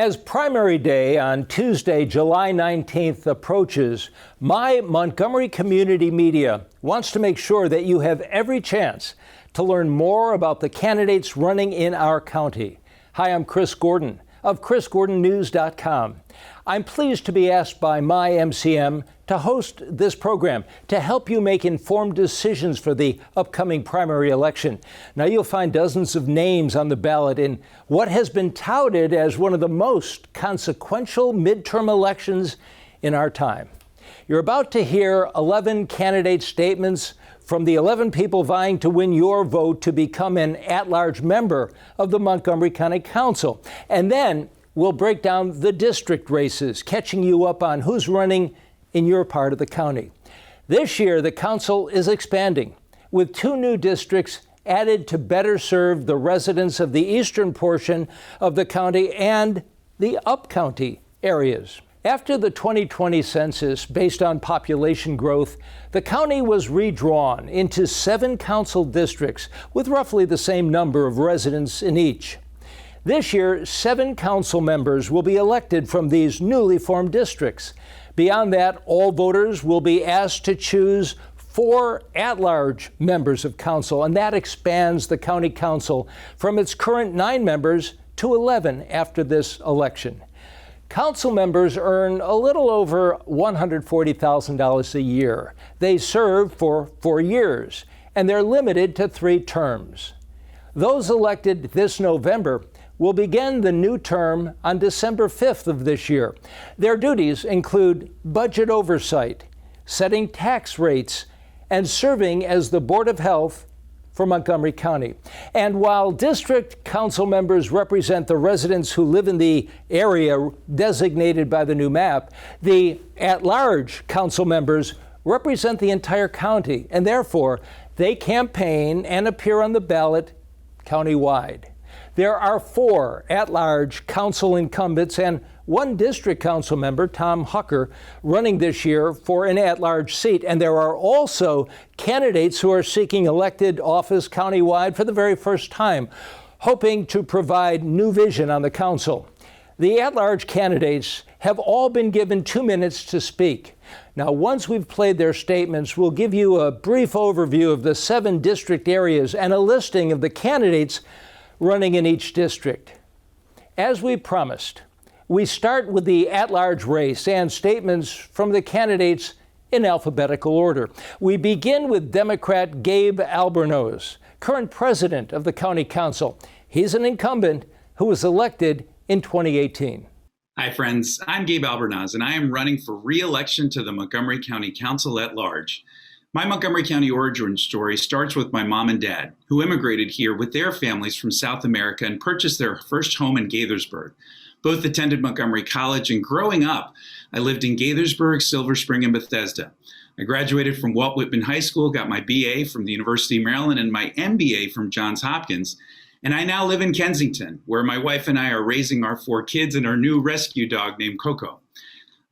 As primary day on Tuesday, July 19th approaches, my Montgomery Community Media wants to make sure that you have every chance to learn more about the candidates running in our county. Hi, I'm Chris Gordon of chrisgordonnews.com. I'm pleased to be asked by MyMCM to host this program to help you make informed decisions for the upcoming primary election. Now, you'll find dozens of names on the ballot in what has been touted as one of the most consequential midterm elections in our time. You're about to hear 11 candidate statements from the 11 people vying to win your vote to become an at-large member of the Montgomery County Council. And then we'll break down the district races, catching you up on who's running in your part of the county. This year, the council is expanding, with 2 new districts added to better serve the residents of the eastern portion of the county and the up-county areas. After the 2020 census, based on population growth, the county was redrawn into 7 council districts with roughly the same number of residents in each. This year, 7 council members will be elected from these newly formed districts. Beyond that, all voters will be asked to choose 4 at-large members of council, and that expands the county council from its current 9 members to 11 after this election. Council members earn a little over $140,000 a year. They serve for 4 years, and they're limited to 3 terms. Those elected this November will begin the new term on December 5th of this year. Their duties include budget oversight, setting tax rates, and serving as the Board of Health for Montgomery County. And while district council members represent the residents who live in the area designated by the new map, the at-large council members represent the entire county, and therefore they campaign and appear on the ballot countywide. There are 4 at-large council incumbents and 1 district council member, Tom Hucker, running this year for an at-large seat. And there are also candidates who are seeking elected office countywide for the very first time, hoping to provide new vision on the council. The at-large candidates have all been given 2 minutes to speak. Now, once we've played their statements, we'll give you a brief overview of the 7 district areas and a listing of the candidates running in each district. As we promised, we start with the at-large race and statements from the candidates in alphabetical order. We begin with Democrat Gabe Albornoz, current president of the county council. He's an incumbent who was elected in 2018. Hi, friends. I'm Gabe Albornoz, and I am running for re-election to the Montgomery County Council at large. My Montgomery County origin story starts with my mom and dad, who immigrated here with their families from South America and purchased their first home in Gaithersburg. Both attended Montgomery College, and growing up, I lived in Gaithersburg, Silver Spring, and Bethesda. I graduated from Walt Whitman High School, got my BA from the University of Maryland, and my MBA from Johns Hopkins. And I now live in Kensington, where my wife and I are raising our 4 kids and our new rescue dog named Coco.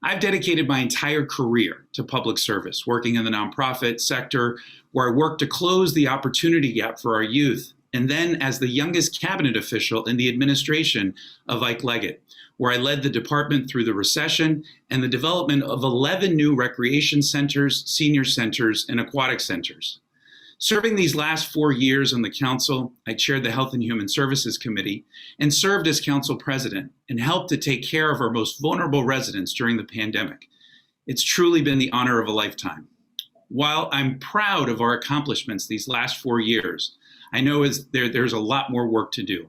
I've dedicated my entire career to public service, working in the nonprofit sector, where I worked to close the opportunity gap for our youth, and then as the youngest cabinet official in the administration of Ike Leggett, where I led the department through the recession and the development of 11 new recreation centers, senior centers, and aquatic centers. Serving these last 4 years on the council, I chaired the Health and Human Services Committee and served as council president and helped to take care of our most vulnerable residents during the pandemic. It's truly been the honor of a lifetime. While I'm proud of our accomplishments these last 4 years, I know there's a lot more work to do.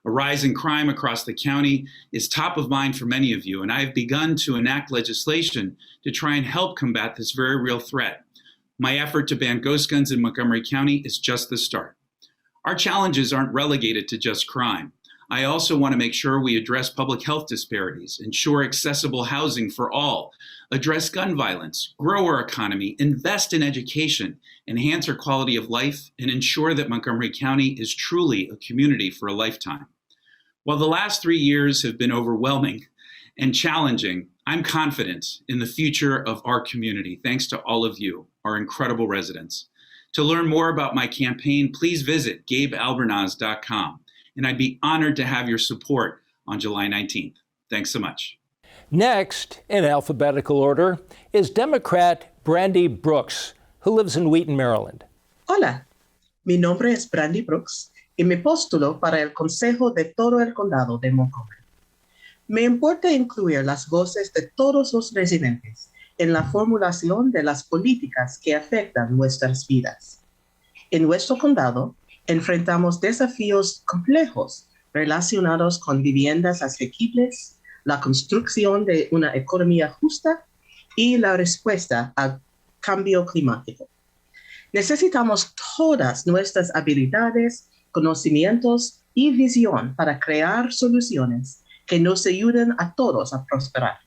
A rise in crime across the county is top of mind for many of you, and I have begun to enact legislation to try and help combat this very real threat. My effort to ban ghost guns in Montgomery County is just the start. Our challenges aren't relegated to just crime. I also want to make sure we address public health disparities, ensure accessible housing for all, address gun violence, grow our economy, invest in education, enhance our quality of life, and ensure that Montgomery County is truly a community for a lifetime. While the last 3 years have been overwhelming and challenging, I'm confident in the future of our community, thanks to all of you, our incredible residents. To learn more about my campaign, please visit gabealbornoz.com, and I'd be honored to have your support on July 19th. Thanks so much. Next, in alphabetical order, is Democrat Brandy Brooks, who lives in Wheaton, Maryland. Hola, mi nombre es Brandy Brooks y me postulo para el Consejo de todo el Condado de Montgomery. Me importa incluir las voces de todos los residentes en la formulación de las políticas que afectan nuestras vidas. En nuestro condado, enfrentamos desafíos complejos relacionados con viviendas asequibles, la construcción de una economía justa y la respuesta al cambio climático. Necesitamos todas nuestras habilidades, conocimientos y visión para crear soluciones que nos ayuden a todos a prosperar.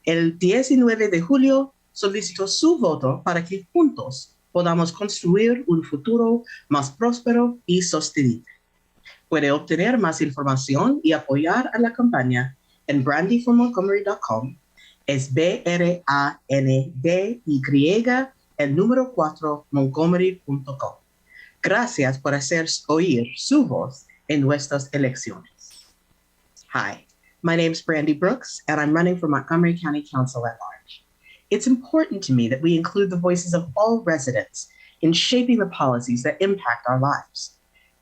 El 19 de julio solicito su voto para que juntos podamos construir un futuro más próspero y sostenible. Puede obtener más información y apoyar a la campaña en brandyformontgomery.com. Es BRANDY el número 4 montgomery.com. Gracias por hacer oír su voz en nuestras elecciones. Hi, my name is Brandy Brooks, and I'm running for Montgomery County Council at large. It's important to me that we include the voices of all residents in shaping the policies that impact our lives.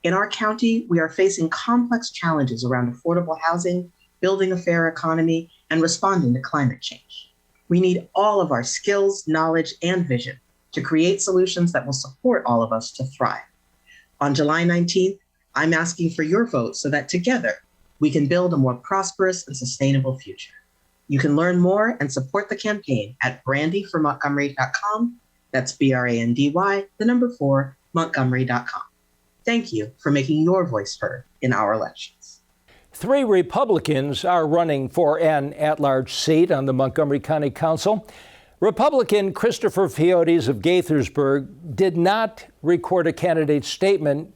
In our county, we are facing complex challenges around affordable housing, building a fair economy, and responding to climate change. We need all of our skills, knowledge, and vision to create solutions that will support all of us to thrive. On July 19th, I'm asking for your vote so that together we can build a more prosperous and sustainable future. You can learn more and support the campaign at brandyformontgomery.com. That's BRANDY, 4, Montgomery.com. Thank you for making your voice heard in our elections. 3 Republicans are running for an at-large seat on the Montgomery County Council. Republican Christopher Fiotes of Gaithersburg did not record a candidate statement.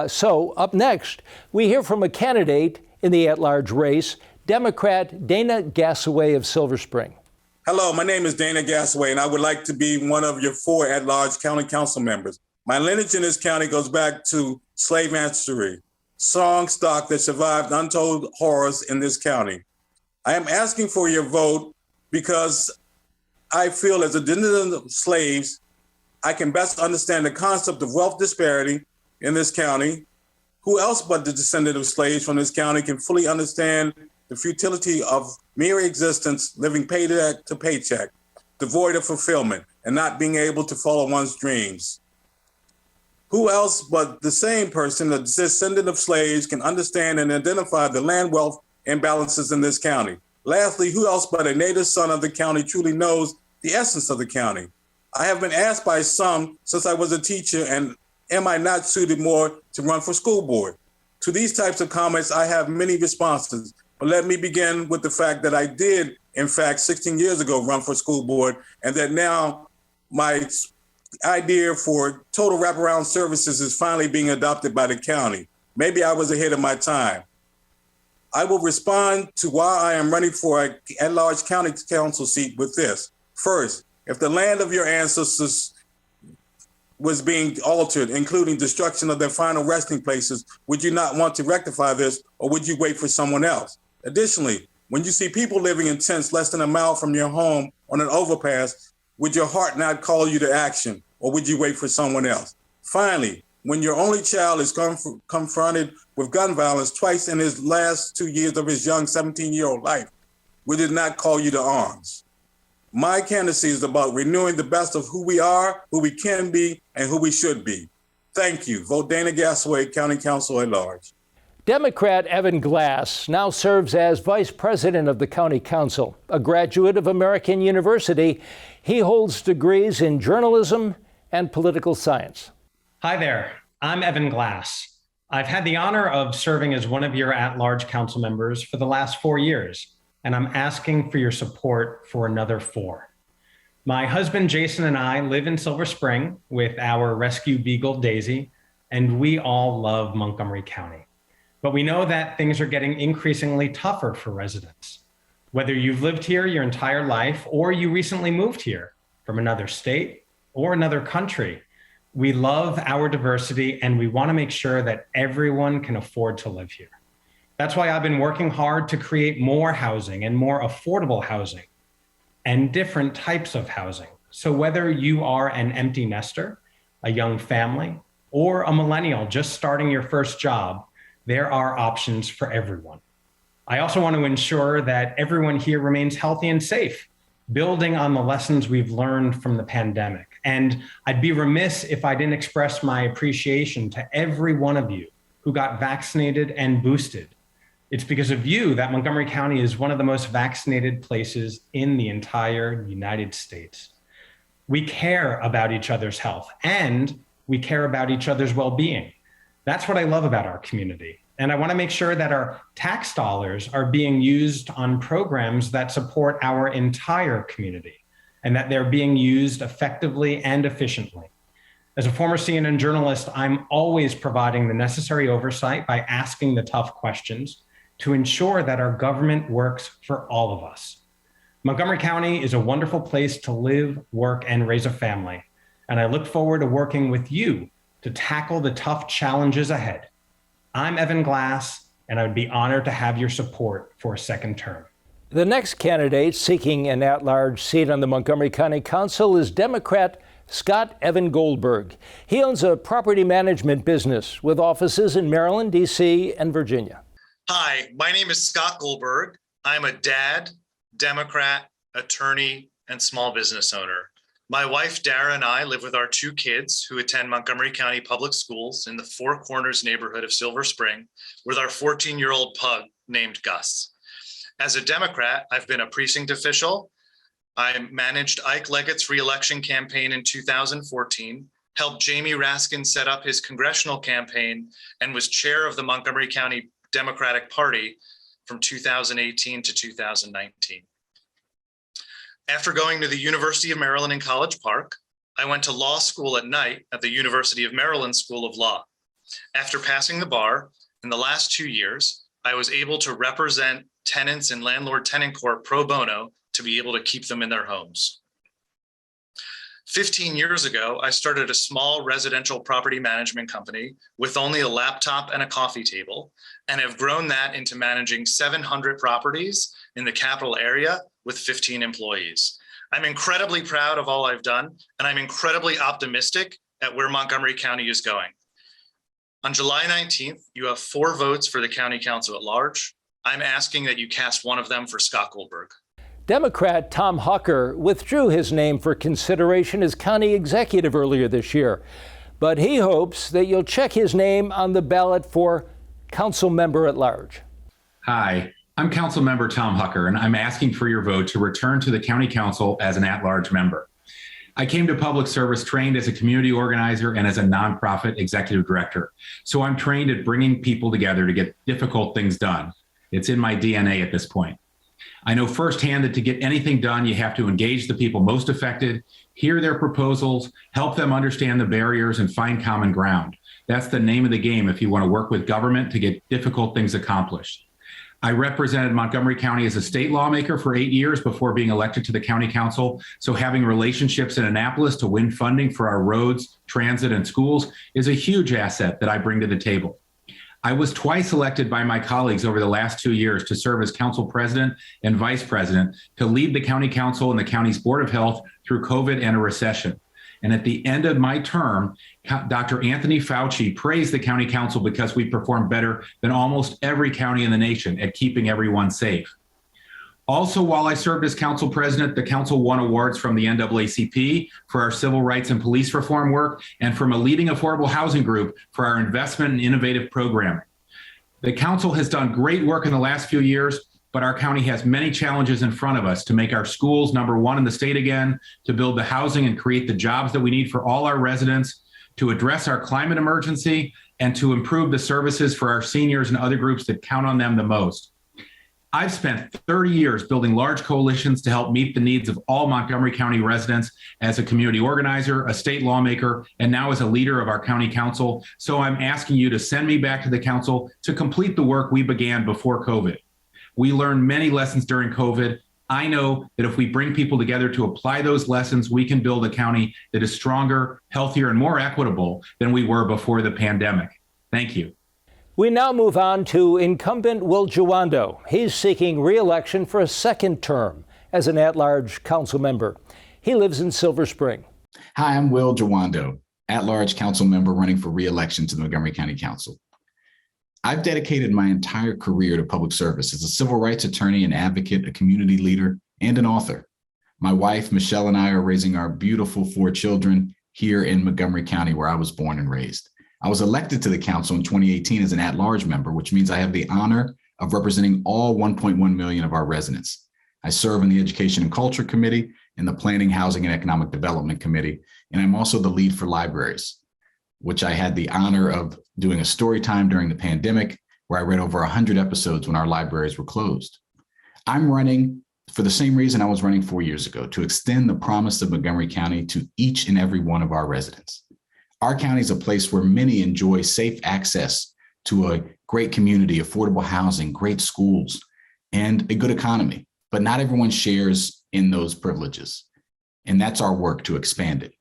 So up next, we hear from a candidate in the at-large race, Democrat Dana Gassaway of Silver Spring. Hello, my name is Dana Gassaway, and I would like to be one of your 4 at-large county council members. My lineage in this county goes back to slave ancestry, strong stock that survived untold horrors in this county. I am asking for your vote because I feel as a descendant of slaves, I can best understand the concept of wealth disparity in this county. Who else but the descendant of slaves from this county can fully understand the futility of mere existence, living paycheck to paycheck, devoid of fulfillment, and not being able to follow one's dreams? Who else but the same person, a descendant of slaves, can understand and identify the land wealth imbalances in this county? Lastly, who else but a native son of the county truly knows the essence of the county? I have been asked by some since I was a teacher, and am I not suited more to run for school board? To these types of comments, I have many responses, but let me begin with the fact that I did, in fact, 16 years ago, run for school board, and that now my idea for total wraparound services is finally being adopted by the county. Maybe I was ahead of my time. I will respond to why I am running for an at-large county council seat with this. First, if the land of your ancestors was being altered, including destruction of their final resting places, would you not want to rectify this, or would you wait for someone else? Additionally, when you see people living in tents less than a mile from your home on an overpass, would your heart not call you to action, or would you wait for someone else? Finally, when your only child is confronted with gun violence twice in his last 2 years of his young 17-year-old life, would it not call you to arms? My candidacy is about renewing the best of who we are, who we can be, and who we should be. Thank you. Vote Dana Gassaway, County Council at Large. Democrat Evan Glass now serves as vice president of the county council. A graduate of American University, he holds degrees in journalism and political science. Hi there, I'm Evan Glass. I've had the honor of serving as one of your at-large council members for the last 4 years, and I'm asking for your support for another 4. My husband Jason and I live in Silver Spring with our rescue beagle Daisy, and we all love Montgomery County. But we know that things are getting increasingly tougher for residents. Whether you've lived here your entire life or you recently moved here from another state or another country, we love our diversity and we want to make sure that everyone can afford to live here. That's why I've been working hard to create more housing and more affordable housing and different types of housing. So whether you are an empty nester, a young family, or a millennial just starting your first job, there are options for everyone. I also want to ensure that everyone here remains healthy and safe, building on the lessons we've learned from the pandemic. And I'd be remiss if I didn't express my appreciation to every one of you who got vaccinated and boosted. It's because of you that Montgomery County is one of the most vaccinated places in the entire United States. We care about each other's health and we care about each other's well-being. That's what I love about our community. And I want to make sure that our tax dollars are being used on programs that support our entire community and that they're being used effectively and efficiently. As a former CNN journalist, I'm always providing the necessary oversight by asking the tough questions to ensure that our government works for all of us. Montgomery County is a wonderful place to live, work, and raise a family. And I look forward to working with you to tackle the tough challenges ahead. I'm Evan Glass, and I would be honored to have your support for a second term. The next candidate seeking an at-large seat on the Montgomery County Council is Democrat Scott Evan Goldberg. He owns a property management business with offices in Maryland, D.C., and Virginia. Hi, my name is Scott Goldberg. I'm a dad, Democrat, attorney, and small business owner. My wife, Dara, and I live with our 2 kids who attend Montgomery County Public Schools in the Four Corners neighborhood of Silver Spring with our 14-year-old pug named Gus. As a Democrat, I've been a precinct official. I managed Ike Leggett's reelection campaign in 2014, helped Jamie Raskin set up his congressional campaign, and was chair of the Montgomery County Democratic Party from 2018 to 2019. After going to the University of Maryland in College Park, I went to law school at night at the University of Maryland School of Law. After passing the bar, in the last 2 years, I was able to represent tenants in landlord-tenant court pro bono to be able to keep them in their homes. 15 years ago, I started a small residential property management company with only a laptop and a coffee table, and have grown that into managing 700 properties in the capital area with 15 employees. I'm incredibly proud of all I've done, and I'm incredibly optimistic at where Montgomery County is going. On July 19th, you have 4 votes for the County Council at large. I'm asking that you cast one of them for Scott Goldberg. Democrat Tom Hucker withdrew his name for consideration as county executive earlier this year, but he hopes that you'll check his name on the ballot for council member at large. Hi, I'm Council Member Tom Hucker, and I'm asking for your vote to return to the County Council as an at-large member. I came to public service trained as a community organizer and as a nonprofit executive director, so I'm trained at bringing people together to get difficult things done. It's in my DNA at this point. I know firsthand that to get anything done, you have to engage the people most affected, hear their proposals, help them understand the barriers, and find common ground. That's the name of the game if you want to work with government to get difficult things accomplished. I represented Montgomery County as a state lawmaker for 8 years before being elected to the county council. So having relationships in Annapolis to win funding for our roads, transit, and schools is a huge asset that I bring to the table. I was twice elected by my colleagues over the last 2 years to serve as council president and vice president to lead the county council and the county's board of health through COVID and a recession. And at the end of my term, Dr. Anthony Fauci praised the county council because we performed better than almost every county in the nation at keeping everyone safe. Also, while I served as council president, the council won awards from the NAACP for our civil rights and police reform work, and from a leading affordable housing group for our investment in innovative programming. The council has done great work in the last few years, but our county has many challenges in front of us to make our schools #1 in the state again, to build the housing and create the jobs that we need for all our residents, to address our climate emergency, and to improve the services for our seniors and other groups that count on them the most. I've spent 30 years building large coalitions to help meet the needs of all Montgomery County residents as a community organizer, a state lawmaker, and now as a leader of our county council. So I'm asking you to send me back to the council to complete the work we began before COVID. We learned many lessons during COVID. I know that if we bring people together to apply those lessons, we can build a county that is stronger, healthier, and more equitable than we were before the pandemic. Thank you. We now move on to incumbent Will Jawando. He's seeking re-election for a second term as an at-large council member. He lives in Silver Spring. Hi, I'm Will Jawando, at-large council member running for re-election to the Montgomery County Council. I've dedicated my entire career to public service as a civil rights attorney, an advocate, a community leader, and an author. My wife, Michelle, and I are raising our beautiful 4 children here in Montgomery County, where I was born and raised. I was elected to the council in 2018 as an at-large member, which means I have the honor of representing all 1.1 million of our residents. I serve in the Education and Culture Committee and the Planning, Housing, and Economic Development Committee, and I'm also the lead for libraries, which I had the honor of doing a story time during the pandemic, where I read over 100 episodes when our libraries were closed. I'm running for the same reason I was running 4 years ago, to extend the promise of Montgomery County to each and every one of our residents. Our county is a place where many enjoy safe access to a great community, affordable housing, great schools, and a good economy, but not everyone shares in those privileges. And that's our work to expand it.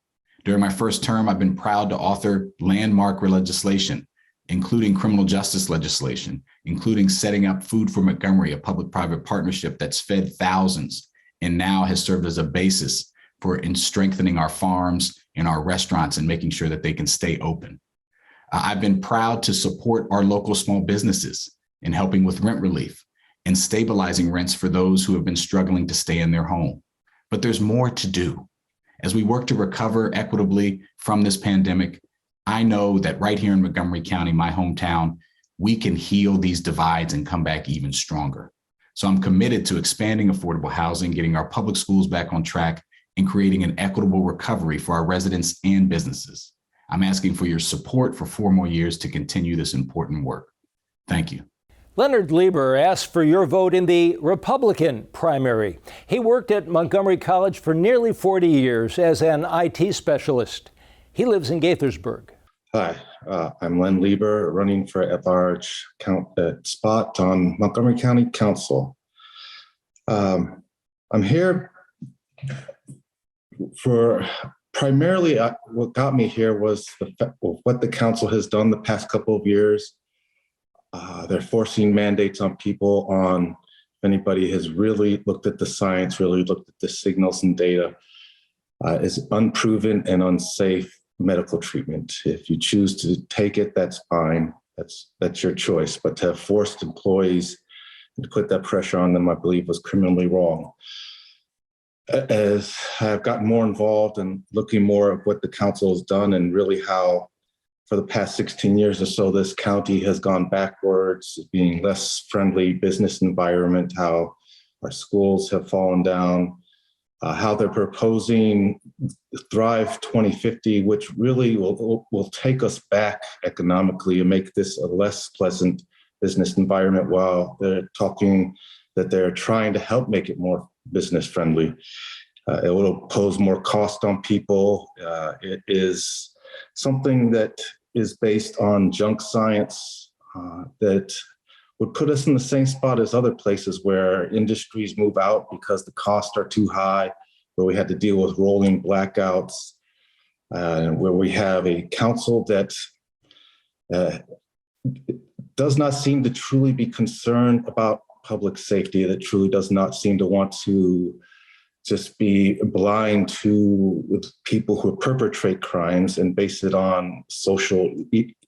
During my first term, I've been proud to author landmark legislation, including criminal justice legislation, including setting up Food for Montgomery, a public-private partnership that's fed thousands and now has served as a basis for strengthening our farms and our restaurants and making sure that they can stay open. I've been proud to support our local small businesses in helping with rent relief and stabilizing rents for those who have been struggling to stay in their home. But there's more to do. As we work to recover equitably from this pandemic, I know that right here in Montgomery County, my hometown, we can heal these divides and come back even stronger. So I'm committed to expanding affordable housing, getting our public schools back on track, and creating an equitable recovery for our residents and businesses. I'm asking for your support for 4 more years to continue this important work. Thank you. Lenard Lieber asked for your vote in the Republican primary. He worked at Montgomery College for nearly 40 years as an IT specialist. He lives in Gaithersburg. Hi, I'm Len Lieber, running for at-large spot on Montgomery County Council. I'm here for primarily what got me here was what the council has done the past couple of years. They're forcing mandates on people on, if anybody has really looked at the science, really looked at the signals and data, is unproven and unsafe medical treatment. If you choose to take it, that's fine. That's your choice. But to have forced employees and to put that pressure on them, I believe was criminally wrong. As I've gotten more involved and looking more at what the council has done and really how for the past 16 years or so, this county has gone backwards, being less friendly business environment, how our schools have fallen down, how they're proposing Thrive 2050, which really will take us back economically and make this a less pleasant business environment, while they're talking that they're trying to help make it more business friendly. It will pose more cost on people. It is something that is based on junk science that would put us in the same spot as other places where industries move out because the costs are too high, where we had to deal with rolling blackouts, where we have a council that does not seem to truly be concerned about public safety, that truly does not seem to want to just be blind to people who perpetrate crimes and base it on social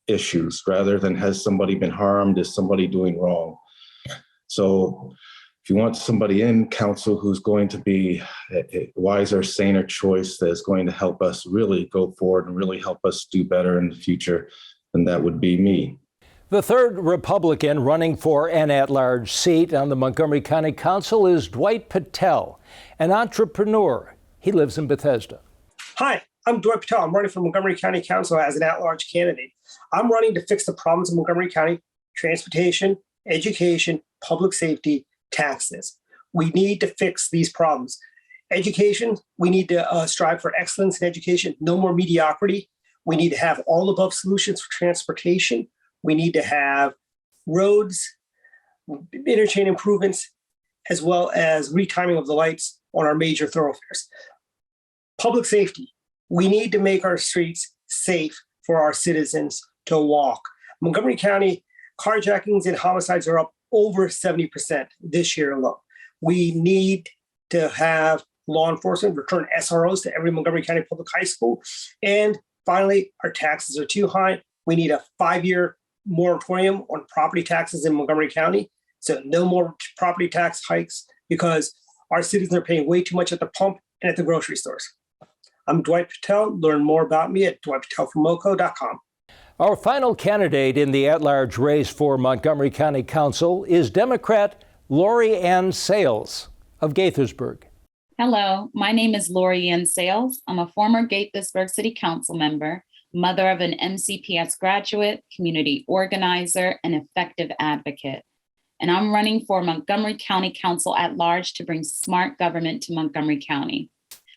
issues rather than has somebody been harmed, is somebody doing wrong. So if you want somebody in council who's going to be a wiser, saner choice that is going to help us really go forward and really help us do better in the future, then that would be me. The third Republican running for an at-large seat on the Montgomery County Council is Dwight Patel, an entrepreneur. He lives in Bethesda. Hi, I'm Dwight Patel. I'm running for Montgomery County Council as an at-large candidate. I'm running to fix the problems of Montgomery County: transportation, education, public safety, taxes. We need to fix these problems. Education, we need to strive for excellence in education, no more mediocrity. We need to have all above solutions for transportation. We need to have roads, interchange improvements, as well as retiming of the lights on our major thoroughfares. Public safety, we need to make our streets safe for our citizens to walk. Montgomery County carjackings and homicides are up over 70% this year alone. We need to have law enforcement return SROs to every Montgomery County public high school. And finally, our taxes are too high. We need a 5-year moratorium on property taxes in Montgomery County. So no more property tax hikes because our citizens are paying way too much at the pump and at the grocery stores. I'm Dwight Patel. Learn more about me at dwightpatelformoco.com. Our final candidate in the at-large race for Montgomery County Council is Democrat Laurie-Anne Sayles of Gaithersburg. Hello, my name is Laurie-Anne Sayles. I'm a former Gaithersburg City Council member, mother of an MCPS graduate, community organizer, and effective advocate. And I'm running for Montgomery County Council at large to bring smart government to Montgomery County.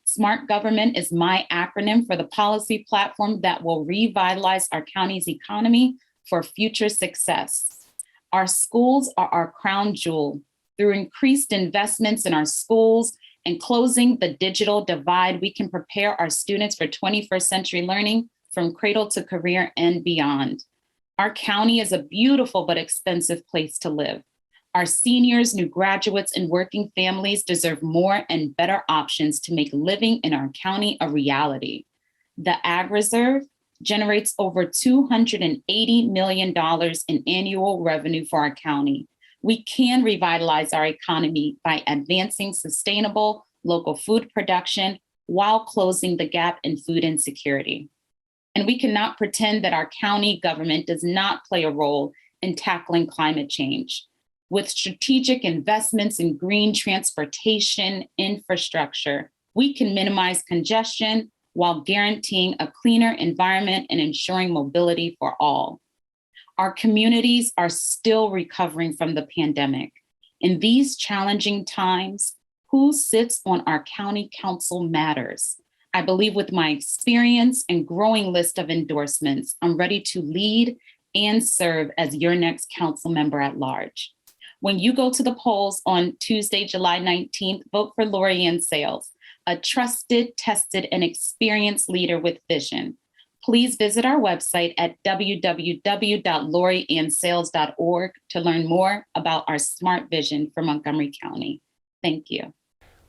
Smart government is my acronym for the policy platform that will revitalize our county's economy for future success. Our schools are our crown jewel. Through increased investments in our schools and closing the digital divide, we can prepare our students for 21st century learning from cradle to career and beyond. Our county is a beautiful but expensive place to live. Our seniors, new graduates, and working families deserve more and better options to make living in our county a reality. The Ag Reserve generates over $280 million in annual revenue for our county. We can revitalize our economy by advancing sustainable local food production while closing the gap in food insecurity. And we cannot pretend that our county government does not play a role in tackling climate change. With strategic investments in green transportation infrastructure, we can minimize congestion while guaranteeing a cleaner environment and ensuring mobility for all. Our communities are still recovering from the pandemic. In these challenging times, who sits on our county council matters. I believe with my experience and growing list of endorsements, I'm ready to lead and serve as your next council member at large. When you go to the polls on Tuesday, July 19th, vote for Laurie-Anne Sayles, a trusted, tested, and experienced leader with vision. Please visit our website at www.laurieannesayles.org to learn more about our smart vision for Montgomery County. Thank you.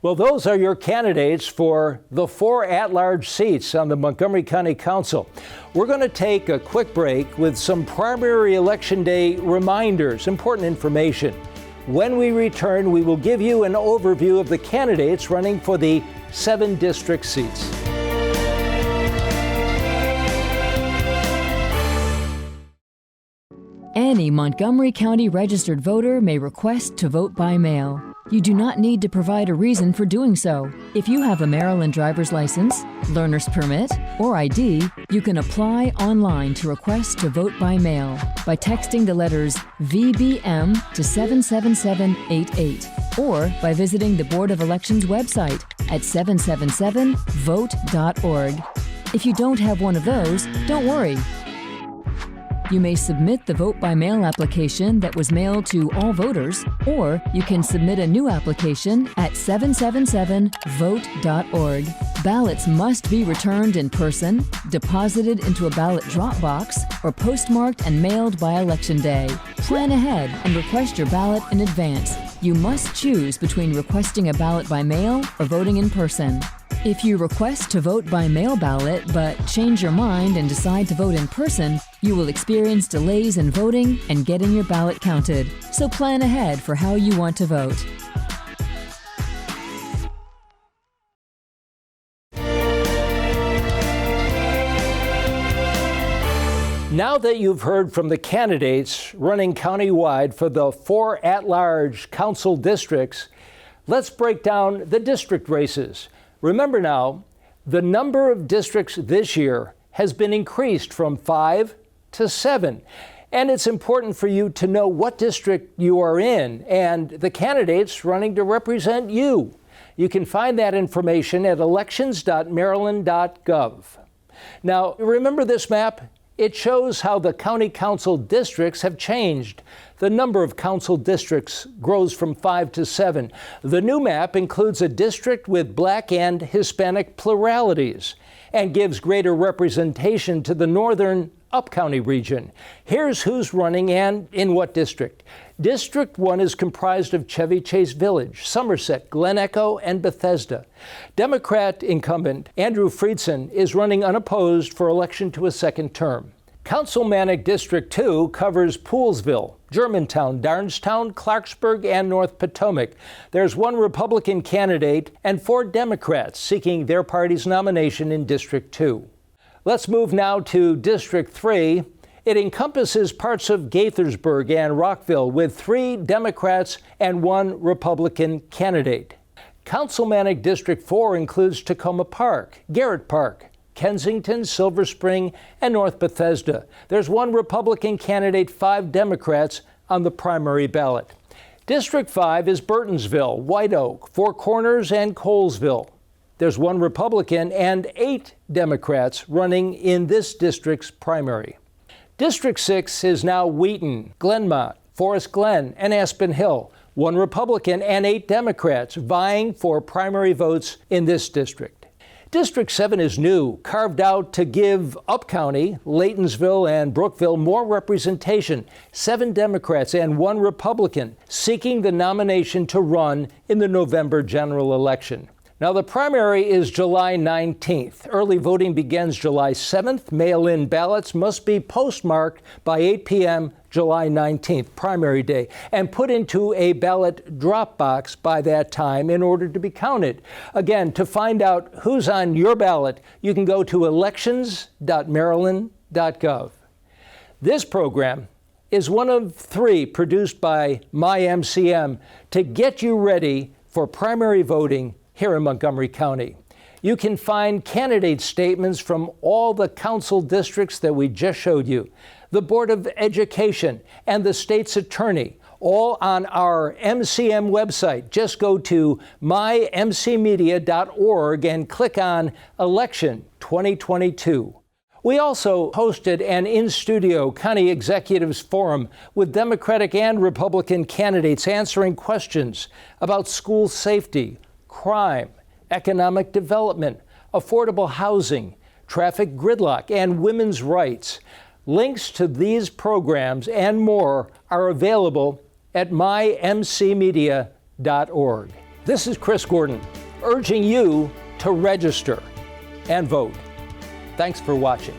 Well, those are your candidates for the 4 at-large seats on the Montgomery County Council. We're going to take a quick break with some primary election day reminders, important information. When we return, we will give you an overview of the candidates running for the 7 district seats. Any Montgomery County registered voter may request to vote by mail. You do not need to provide a reason for doing so. If you have a Maryland driver's license, learner's permit, or ID, you can apply online to request to vote by mail by texting the letters VBM to 77788 or by visiting the Board of Elections website at 777vote.org. If you don't have one of those, don't worry. You may submit the vote-by-mail application that was mailed to all voters, or you can submit a new application at 777vote.org. Ballots must be returned in person, deposited into a ballot drop box, or postmarked and mailed by Election Day. Plan ahead and request your ballot in advance. You must choose between requesting a ballot by mail or voting in person. If you request to vote by mail ballot but change your mind and decide to vote in person, you will experience delays in voting and getting your ballot counted. So plan ahead for how you want to vote. Now that you've heard from the candidates running countywide for the 4 at-large council districts, let's break down the district races. Remember now, the number of districts this year has been increased from 5 to 7. And it's important for you to know what district you are in and the candidates running to represent you. You can find that information at elections.maryland.gov. Now, remember this map? It shows how the county council districts have changed. The number of council districts grows from 5 to 7. The new map includes a district with Black and Hispanic pluralities and gives greater representation to the northern Up-County region. Here's who's running and in what district. District 1 is comprised of Chevy Chase Village, Somerset, Glen Echo, and Bethesda. Democrat incumbent Andrew Friedson is running unopposed for election to a second term. Councilmanic District 2 covers Poolsville, Germantown, Darnestown, Clarksburg, and North Potomac. There's one Republican candidate and 4 Democrats seeking their party's nomination in District 2. Let's move now to District 3. It encompasses parts of Gaithersburg and Rockville with 3 Democrats and 1 Republican candidate. Councilmanic District 4 includes Tacoma Park, Garrett Park, Kensington, Silver Spring, and North Bethesda. There's 1 Republican candidate, 5 Democrats on the primary ballot. District 5 is Burtonsville, White Oak, Four Corners, and Colesville. There's 1 Republican and 8 Democrats running in this district's primary. District 6 is now Wheaton, Glenmont, Forest Glen, and Aspen Hill. 1 Republican and 8 Democrats vying for primary votes in this district. District 7 is new, carved out to give Up-County, Laytonsville, and Brookville more representation. 7 Democrats and 1 Republican seeking the nomination to run in the November general election. Now, the primary is July 19th. Early voting begins July 7th. Mail-in ballots must be postmarked by 8 p.m. July 19th, primary day, and put into a ballot drop box by that time in order to be counted. Again, to find out who's on your ballot, you can go to elections.maryland.gov. This program is one of 3 produced by MyMCM to get you ready for primary voting here in Montgomery County. You can find candidate statements from all the council districts that we just showed you, the Board of Education, and the state's attorney, all on our MCM website. Just go to mymcmedia.org and click on Election 2022. We also hosted an in-studio County Executives Forum with Democratic and Republican candidates answering questions about school safety, crime, economic development, affordable housing, traffic gridlock, and women's rights. Links to these programs and more are available at mymcmedia.org. This is Chris Gordon, urging you to register and vote. Thanks for watching.